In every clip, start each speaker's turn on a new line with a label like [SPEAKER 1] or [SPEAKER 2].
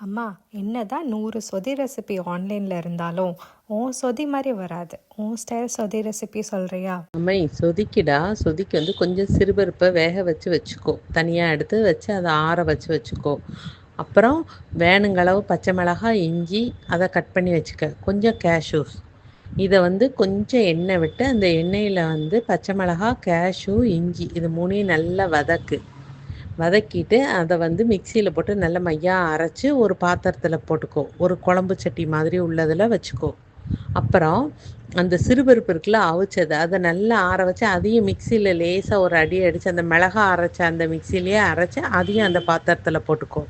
[SPEAKER 1] அம்மா, என்னதான் 100 சொதி ரெசிபி ஆன்லைனில் இருந்தாலும் உன் சொதி மாதிரி வராது. உன் ஸ்டைல் சொதி ரெசிபி சொல்கிறியா?
[SPEAKER 2] அம்மை சொதிக்கிடா சொதிக்கு கொஞ்சம் சிறுபருப்பை வேக வச்சுக்கோ. தனியாக எடுத்து வச்சு அதை ஆற வச்சுக்கோ. அப்புறம் வேணுங்களவு பச்சை மிளகாய், இஞ்சி அதை கட் பண்ணி வச்சுக்க. கொஞ்சம் கேஷ்யூஸ் இதை கொஞ்சம் எண்ணெய் விட்டு அந்த எண்ணெயில் பச்சை மிளகாய், கேஷ்யூ, இஞ்சி இது மூணையும் நல்லா வதக்கிட்டு அதை மிக்சியில் போட்டு நல்லா மையாக அரைச்சி ஒரு பாத்திரத்தில் போட்டுக்கோ. ஒரு குழம்பு சட்டி மாதிரி உள்ளதில் வச்சுக்கோ. அப்புறம் அந்த சிறுபருப்பு இருக்குல்ல, அவிச்சது அதை நல்லா ஆற வச்சு அதையும் மிக்சியில் லேசாக ஒரு அடி அடித்து அந்த மிளகா அரைச்ச அந்த மிக்சிலேயே அரைச்சி அதையும் அந்த பாத்திரத்தில் போட்டுக்கோ.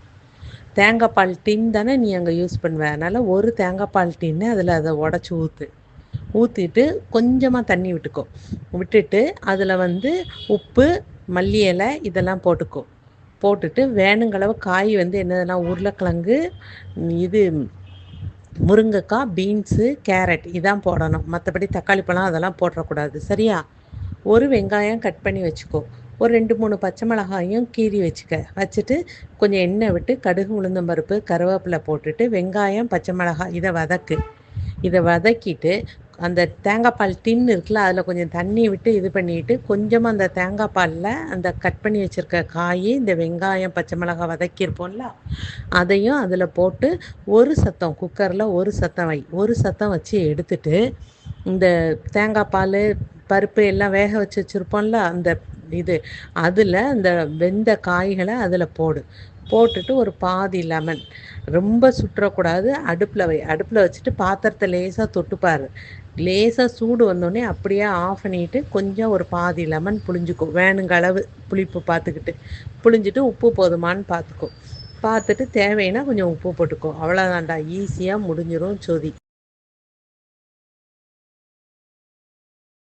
[SPEAKER 2] தேங்காய் பால் டின் தானே நீ அங்கே யூஸ் பண்ணுவேன், அதனால் ஒரு தேங்காய் பால் டின்னு அதில் அதை உடச்சி ஊற்றிட்டு கொஞ்சமாக தண்ணி விட்டுட்டு அதில் உப்பு, மல்லி இலை இதெல்லாம் போட்டுட்டு வேணுங்களவு காய் என்னதுன்னா உருளைக்கிழங்கு, இது முருங்கைக்காய், பீன்ஸு, கேரட் இதான் போடணும். மற்றபடி தக்காளி பழம் அதெல்லாம் போடக்கூடாது, சரியா? ஒரு வெங்காயம் கட் பண்ணி வச்சுக்கோ. ஒரு 2-3 பச்சை மிளகாயும் கீறி வச்சுட்டு கொஞ்சம் எண்ணெய் விட்டு கடுகு, உளுந்தம்பருப்பு, கருவேப்பிலை போட்டுட்டு வெங்காயம், பச்சை மிளகாய் இதை வதக்கிட்டு அந்த தேங்காய் பால் டின் இருக்குல்ல, அதில் கொஞ்சம் தண்ணி விட்டு இது பண்ணிவிட்டு கொஞ்சமாக அந்த தேங்காய் பாலில் அந்த கட் பண்ணி வச்சுருக்க காய், இந்த வெங்காயம், பச்சை மிளகாய் வதக்கியிருப்போம்ல, அதையும் அதில் போட்டு குக்கரில் ஒரு சத்தம் வச்சு எடுத்துட்டு இந்த தேங்காய் பால், பருப்பு எல்லாம் வேக வச்சுருப்போம்ல, அதில் அந்த வெந்த காய்களை அதில் போட்டுட்டு ஒரு பாதி லெமன், ரொம்ப சுற்றக்கூடாது, அடுப்பில் வச்சுட்டு பாத்திரத்தை லேசாக தொட்டுப்பார். லேசாக சூடு வந்தோடனே அப்படியே ஆஃப் பண்ணிவிட்டு கொஞ்சம் ஒரு பாதி லெமன் புழிஞ்சிக்கோ. வேணுங்க அளவு புளிப்பு பார்த்துக்கிட்டு புழிஞ்சிட்டு உப்பு போதுமான்னு பார்த்துட்டு தேவைன்னா கொஞ்சம் உப்பு போட்டுக்கோ. அவ்வளோதான்டா, ஈஸியாக முடிஞ்சிடும் சொதி.